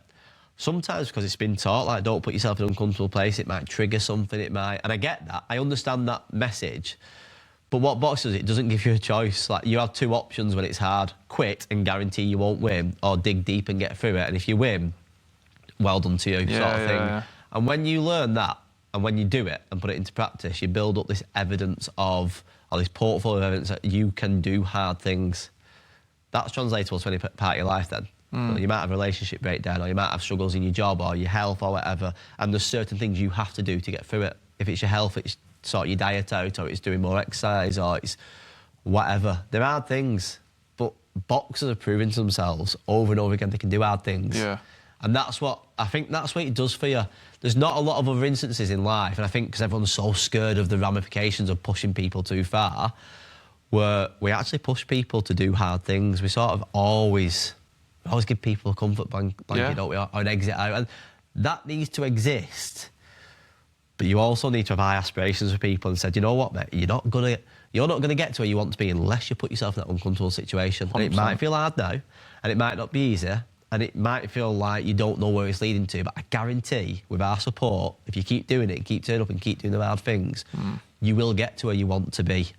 Sometimes because it's been taught, like, don't put yourself in an uncomfortable place, it might trigger something, it might... And I get that, I understand that message. But what boxing does, it doesn't give you a choice. Like, you have two options when it's hard: quit and guarantee you won't win, or dig deep and get through it. And if you win, well done to you, sort of thing. Yeah. And when you learn that, and when you do it and put it into practice, you build up this evidence of, or this portfolio of evidence that you can do hard things. That's translatable to any part of your life then. You might have a relationship breakdown, or you might have struggles in your job or your health or whatever, and there's certain things you have to do to get through it. If it's your health, it's sort your diet out, or it's doing more exercise, or it's whatever. They're hard things, but boxers have proven to themselves over and over again they can do hard things. Yeah. And that's what, I think that's what it does for you. There's not a lot of other instances in life, and I think because everyone's so scared of the ramifications of pushing people too far, where we actually push people to do hard things. We sort of always give people a comfort blanket, don't we, or an exit out. And that needs to exist. But you also need to have high aspirations for people and said, you know what, mate, you're not gonna get to where you want to be unless you put yourself in that uncomfortable situation. 100%. And it might feel hard now, and it might not be easy, and it might feel like you don't know where it's leading to. But I guarantee, with our support, if you keep doing it, keep turning up and keep doing the hard things, you will get to where you want to be.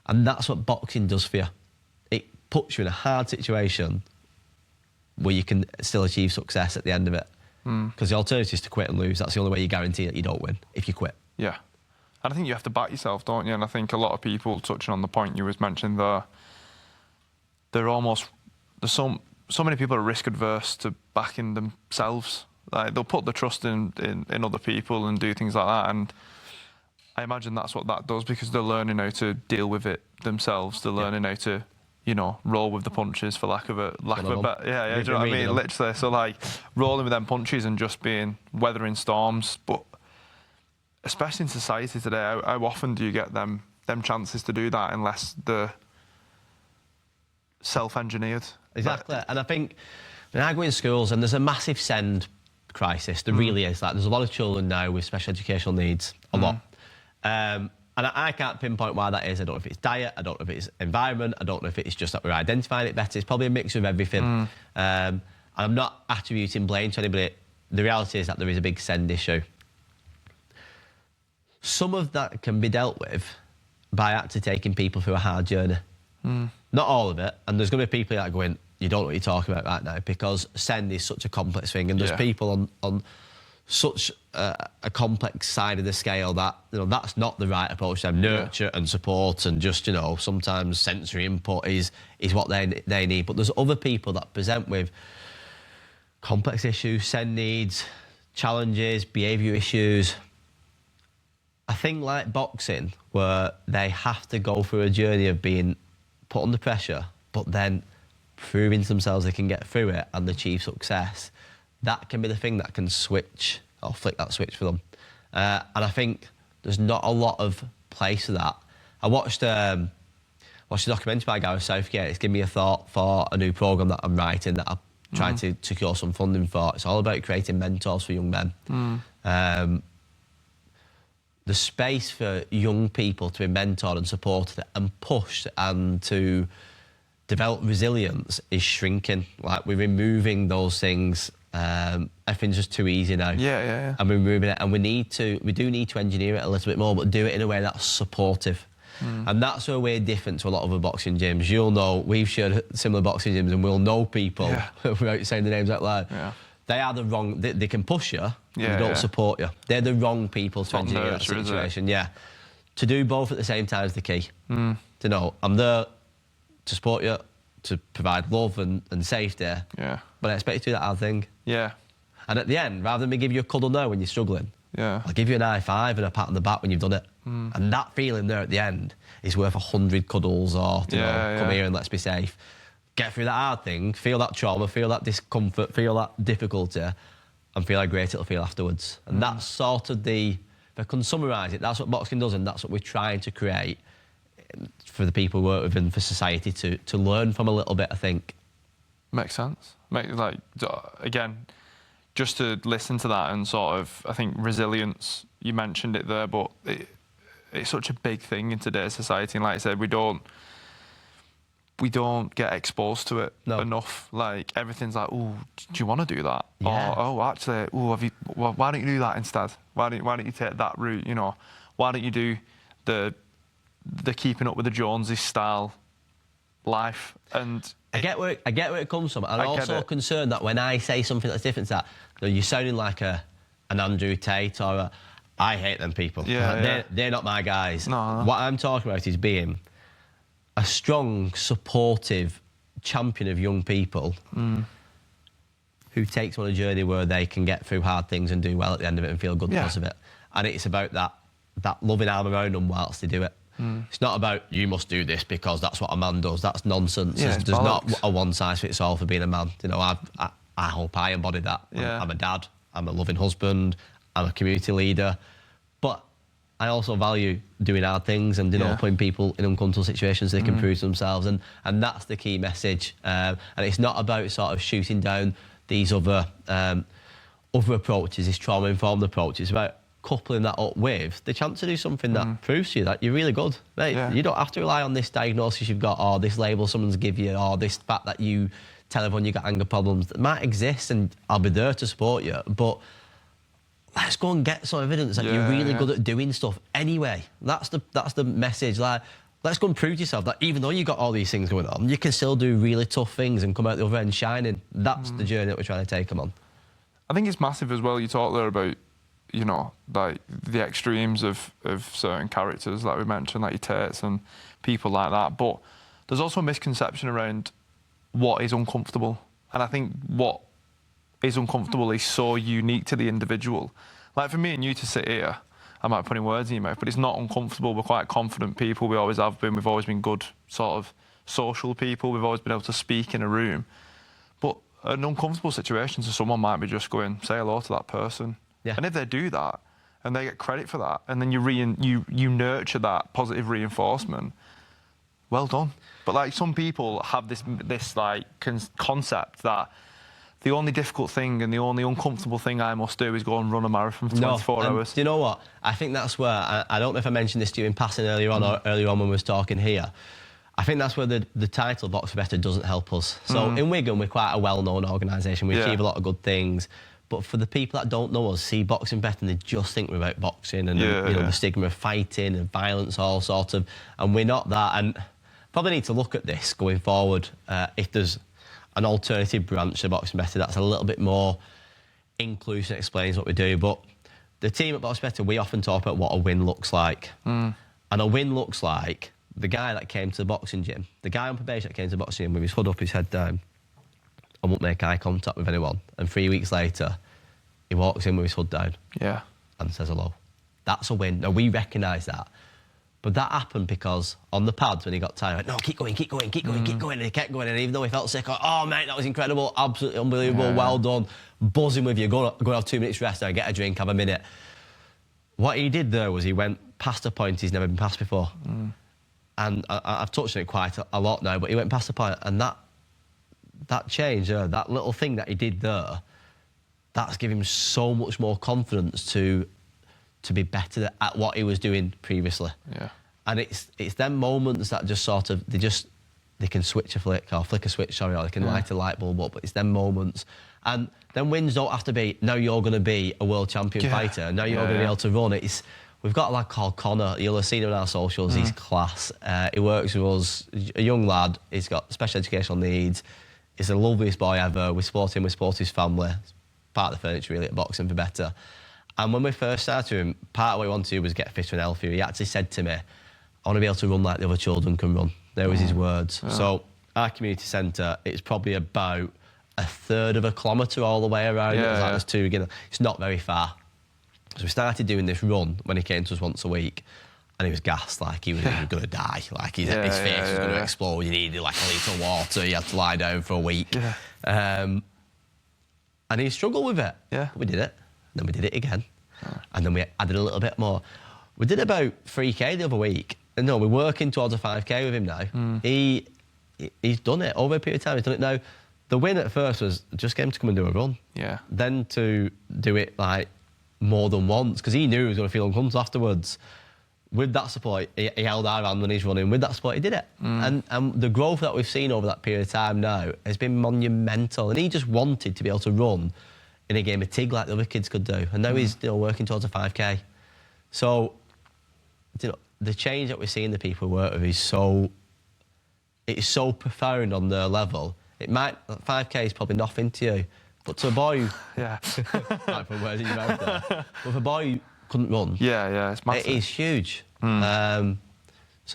And that's what boxing does for you. It puts you in a hard situation where you can still achieve success at the end of it. Because the alternative is to quit and lose. That's the only way you guarantee that you don't win, if you quit. Yeah. And I think you have to back yourself, don't you? And I think a lot of people, touching on the point you was mentioning there, there's so many people are risk adverse to backing themselves. Like, they'll put the trust in other people and do things like that. And I imagine that's what that does, because they're learning how to deal with it themselves. They're learning how to, roll with the punches, for lack of a better... Yeah, do you know what I mean? Literally. So, like, rolling with them punches and just weathering storms. But especially in society today, how often do you get them chances to do that unless they're self-engineered? Exactly. And I think when I go in schools, and there's a massive SEND crisis, there really is. Like, there's a lot of children now with special educational needs, a lot. And I can't pinpoint why that is. I don't know if it's diet, I don't know if it's environment, I don't know if it's just that we're identifying it better. It's probably a mix of everything. And I'm not attributing blame to anybody. The reality is that there is a big SEND issue. Some of that can be dealt with by actually taking people through a hard journey. Not all of it. And there's going to be people that are going, you don't know what you're talking about right now, because SEND is such a complex thing, and there's people on such a complex side of the scale that that's not the right approach to them. Nurture and support, and just sometimes sensory input is what they need. But there's other people that present with complex issues, SEND needs, challenges, behaviour issues. I think like boxing, where they have to go through a journey of being put under pressure, but then proving to themselves they can get through it and achieve success. That can be the thing that can switch or flick that switch for them. And I think there's not a lot of place for that. I watched a documentary by Gareth Southgate. It's given me a thought for a new programme that I'm writing that I'm trying to secure some funding for. It's all about creating mentors for young men. The space for young people to be mentored and supported and pushed and to develop resilience is shrinking. Like, we're removing those things. Everything's just too easy now. Yeah. And we're removing it, and we do need to engineer it a little bit more, but do it in a way that's supportive. And that's where we're different to a lot of other boxing gyms. You'll know, we've shared similar boxing gyms, and we'll know people, without saying the names out loud, they are the wrong. They can push you, Yeah, they don't yeah. support you. They're the wrong people to not engineer that nurture, is it? situation. Yeah, to do both at the same time is the key. To know I'm there to support you, to provide love and safety. Yeah. But I expect you to do that hard thing. Yeah. And at the end, rather than me give you a cuddle now when you're struggling, Yeah. I'll give you an high five and a pat on the back when you've done it. And that feeling there at the end is worth 100 cuddles or, you know, come here and let's be safe. Get through that hard thing, feel that trauma, feel that discomfort, feel that difficulty, and feel how great it'll feel afterwards. And that's sort of if I can summarise it, that's what boxing does, and that's what we're trying to create for the people we work with and for society to learn from a little bit, I think. Makes sense. Again, just to listen to that and sort of, I think resilience, you mentioned it there, but it's such a big thing in today's society. And like I said, we don't get exposed to it enough. Like everything's like, oh, do you want to do that? Yeah. Or, oh, actually, why don't you do that instead? Why don't you take that route? You know, why don't you do the keeping up with the Joneses style life? And I get where it comes from. I'm also concerned that when I say something that's different to that, you know, you're sounding like an Andrew Tate or I hate them people. Yeah, They're not my guys. No. What I'm talking about is being a strong, supportive champion of young people who takes on a journey where they can get through hard things and do well at the end of it and feel good because of it. And it's about that loving arm around them whilst they do it. It's not about you must do this because that's what a man does. That's nonsense. Yeah, There's not a one-size-fits-all for being a man. You know, I hope I embody that. Yeah. I'm a dad. I'm a loving husband. I'm a community leader. But I also value doing hard things and, you know, putting people in uncomfortable situations so they can prove to themselves. And that's the key message. And it's not about sort of shooting down these other approaches, these trauma-informed approaches. It's about coupling that up with the chance to do something that proves to you that you're really good. Mate, you don't have to rely on this diagnosis you've got or this label someone's give you or this fact that you tell everyone you've got anger problems. That might exist and I'll be there to support you, but let's go and get some evidence that you're really good at doing stuff anyway. That's the message. Like, let's go and prove to yourself that even though you've got all these things going on, you can still do really tough things and come out the other end shining. That's the journey that we're trying to take them on. I think it's massive as well. You talked there about, you know, like the extremes of certain characters, like we mentioned, like your Tates and people like that. But there's also a misconception around what is uncomfortable. And I think what is uncomfortable is so unique to the individual. Like for me and you to sit here, I might be putting words in your mouth, but it's not uncomfortable. We're quite confident people. We always have been. We've always been good sort of social people. We've always been able to speak in a room. But an uncomfortable situation, so someone might be just going, say hello to that person. Yeah. And if they do that, and they get credit for that, and then you nurture that positive reinforcement, well done. But like some people have this like concept that the only difficult thing and the only uncomfortable thing I must do is go and run a marathon for 24 hours. Do you know what? I think that's where, I don't know if I mentioned this to you in passing earlier on or earlier on when we was talking here. I think that's where the title Box for Better doesn't help us. So in Wigan, we're quite a well-known organisation. We achieve a lot of good things. But for the people that don't know us, see Boxing Better and they just think we're about boxing and you know, the stigma of fighting and violence, all sorts of, and we're not that. And probably need to look at this going forward. If there's an alternative branch to Boxing Better that's a little bit more inclusive and explains what we do. But the team at Boxing Better, we often talk about what a win looks like. And a win looks like the guy that came to the boxing gym, the guy on probation that came to the boxing gym with his hood up, his head down, and won't make eye contact with anyone. And 3 weeks later, he walks in with his hood down and says hello. That's a win. Now, we recognise that. But that happened because on the pads, when he got tired, he went, no, keep going, keep going, keep going, keep going. And he kept going. And even though he felt sick, oh, mate, that was incredible, absolutely unbelievable, well done, buzzing with you, go and have 2 minutes rest now, get a drink, have a minute. What he did there was he went past a point he's never been past before. And I've touched on it quite a lot now, but he went past the point, and that change there, that little thing that he did there, that's given him so much more confidence to be better at what he was doing previously. And it's them moments that just sort of, they can switch a flick, or flick a switch, sorry, or they can light a light bulb up, but it's them moments. And then wins don't have to be, now you're going to be a world champion fighter, now you're going to be able to run. We've got a lad called Connor, you'll have seen him on our socials, he's class. He works with us, a young lad, he's got special educational needs, he's the loveliest boy ever, we support him, we support his family. part of the furniture really at Boxing for Better. And when we first started him, part of what we wanted to do was get fitter and healthier. He actually said to me, I want to be able to run like the other children can run. There was his words. Yeah. So our community centre, it's probably about a third of a kilometre all the way around. It was like there's two again. It's not very far. So we started doing this run when he came to us once a week, and he was gassed, like he was going to die. Like his face was going to explode. He needed like a litre of water. He had to lie down for a week. Yeah. And he struggled with it. Yeah. We did it. Then we did it again. And then we added a little bit more. We did about 3K the other week. And no, we're working towards a 5K with him now. He's done it over a period of time. He's done it now. The win at first was just get him to come and do a run. Yeah. Then to do it like more than once, because he knew he was going to feel uncomfortable afterwards. With that support, he held our hand when he's running. With that support, he did it. And the growth that we've seen over that period of time now has been monumental. And he just wanted to be able to run in a game of TIG like the other kids could do. And now he's working towards a 5K. So, the change that we're seeing the people we work with is so profound on their level. 5K is probably nothing to you, but to a boy, might put words in your mouth there. But if a boy couldn't run, it's massive. It is huge. So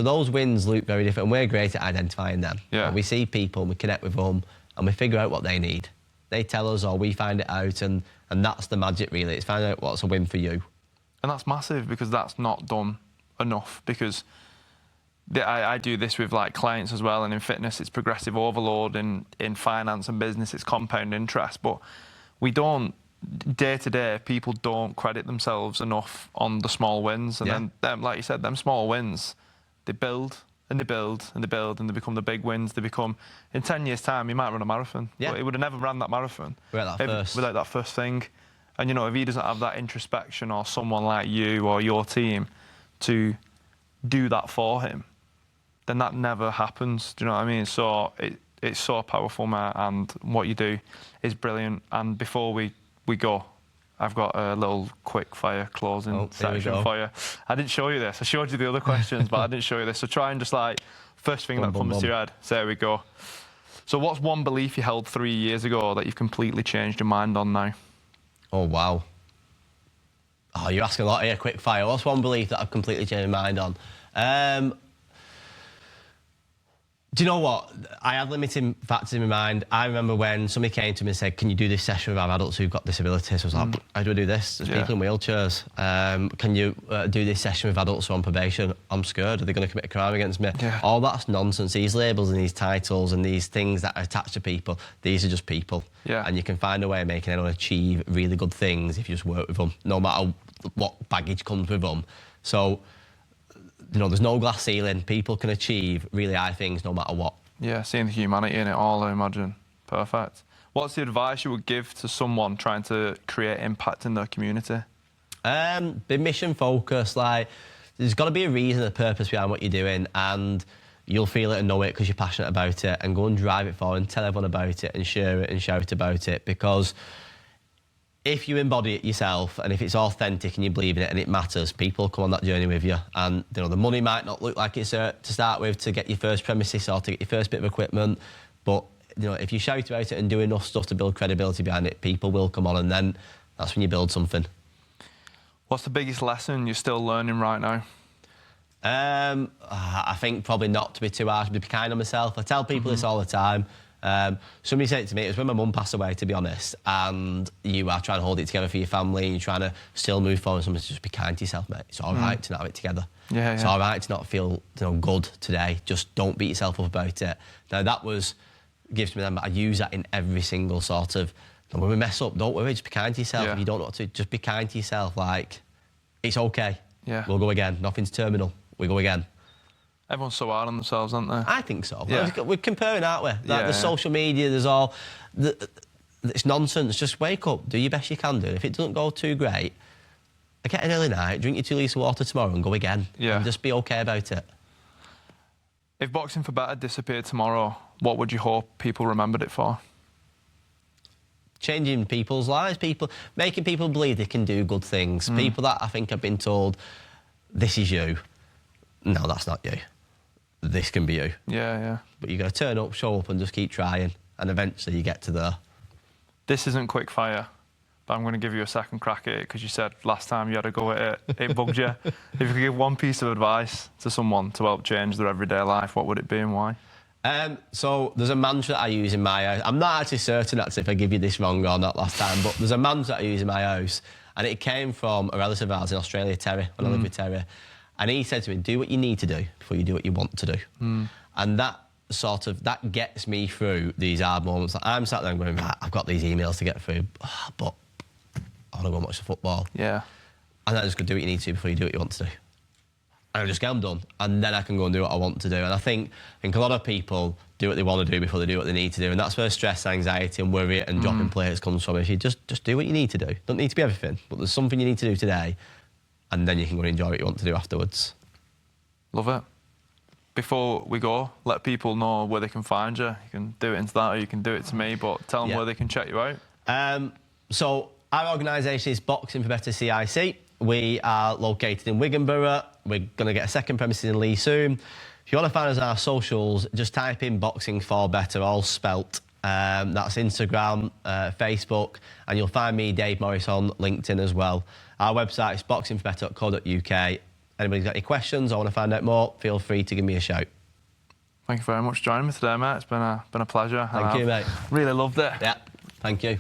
those wins look very different, and we're great at identifying them. Yeah. We see people, and we connect with them, and we figure out what they need. They tell us, or we find it out, and that's the magic, really. It's finding out what's a win for you. And that's massive, because that's not done enough, because I do this with like clients as well, and in fitness it's progressive overload, in finance and business it's compound interest, but we don't, day to day, people don't credit themselves enough on the small wins, and then them, like you said, them small wins, they build and they build and they build and they become the big wins. They become, in 10 years' time, he might run a marathon. Yeah. But he would have never ran that marathon without that first thing. And if he doesn't have that introspection, or someone like you or your team to do that for him, then that never happens. Do you know what I mean? So it's so powerful, Matt, and what you do is brilliant. And before we go, I've got a little quick fire closing section for you. I didn't show you this. I showed you the other questions, but I didn't show you this. So try and just like, first thing that comes to your head. So there we go. So what's one belief you held 3 years ago that you've completely changed your mind on now? Oh, wow. Oh, you're asking a lot here, quick fire. What's one belief that I've completely changed my mind on? Do you know what? I had limiting factors in my mind. I remember when somebody came to me and said, can you do this session with our adults who've got disabilities? I was like, how do I do this? There's people in wheelchairs. Can you do this session with adults who are on probation? I'm scared. Are they going to commit a crime against me? Yeah. All that's nonsense. These labels and these titles and these things that are attached to people, these are just people. Yeah. And you can find a way of making anyone achieve really good things if you just work with them, no matter what baggage comes with them. So, there's no glass ceiling. People can achieve really high things no matter what. Yeah, seeing the humanity in it all, I imagine. Perfect. What's the advice you would give to someone trying to create impact in their community? Be mission focused. Like, there's got to be a reason, a purpose behind what you're doing, and you'll feel it and know it because you're passionate about it, and go and drive it forward and tell everyone about it and share it and shout about it, because if you embody it yourself and if it's authentic and you believe in it and it matters, people come on that journey with you. And the money might not look like it's to start with to get your first premises or to get your first bit of equipment, but if you shout about it and do enough stuff to build credibility behind it, people will come on, and then that's when you build something. What's the biggest lesson you're still learning right now? I think probably not to be too harsh, but to be kind on myself. I tell people this all the time. Somebody said it to me, it was when my mum passed away, to be honest, and you are trying to hold it together for your family and you're trying to still move forward. Someone says, just be kind to yourself, mate. It's all right to not have it together. Yeah, it's all right to not feel good today. Just don't beat yourself up about it. Now, that gives me them, but I use that in every single sort of, when we mess up, don't worry, just be kind to yourself. If you don't know what to do, just be kind to yourself. Like, it's okay. Yeah. We'll go again. Nothing's terminal. We go again. Everyone's so hard on themselves, aren't they? I think so. Yeah. We're comparing, aren't we? The social media, there's all... It's nonsense. Just wake up, do your best you can do. If it doesn't go too great, get an early night, drink your 2 litres of water tomorrow and go again. Yeah. And just be OK about it. If Boxing for Better disappeared tomorrow, what would you hope people remembered it for? Changing people's lives, making people believe they can do good things. People that I think have been told, this is you. No, that's not you. This can be you. Yeah, yeah. But you got to turn up, show up and just keep trying, and eventually you get to there. This isn't quick fire. but I'm going to give you a second crack at it because you said last time you had a go at it, it bugged you. If you could give one piece of advice to someone to help change their everyday life, what would it be and why? So there's a mantra that I use in my house. I'm not actually certain actually if I give you this wrong or not last time, but there's a mantra that I use in my house, and it came from a relative of ours in Australia, Terry, when I lived with Terry. And he said to me, do what you need to do before you do what you want to do. And that gets me through these hard moments. Like, I'm sat there and going, right, I've got these emails to get through, but I want to go and watch the football. Yeah. And then just go do what you need to before you do what you want to do. And I just get them done, and then I can go and do what I want to do. And I think a lot of people do what they want to do before they do what they need to do, and that's where stress, anxiety and worry and dropping players comes from. If you just do what you need to do. Don't need to be everything, but there's something you need to do today, and then you can go and enjoy what you want to do afterwards. Love it. Before we go, let people know where they can find you. You can do it into that, or you can do it to me, but tell them where they can check you out. So our organisation is Boxing for Better CIC. We are located in Wigan Borough. We're going to get a second premises in Lee soon. If you want to find us on our socials, just type in Boxing for Better, all spelt. That's Instagram, Facebook, and you'll find me, Dave Morris, on LinkedIn as well. Our website is boxingforbetter.co.uk. Anybody's got any questions or want to find out more, feel free to give me a shout. Thank you very much for joining me today, mate. It's been a pleasure. Thank you, mate. Really loved it. Yeah, thank you.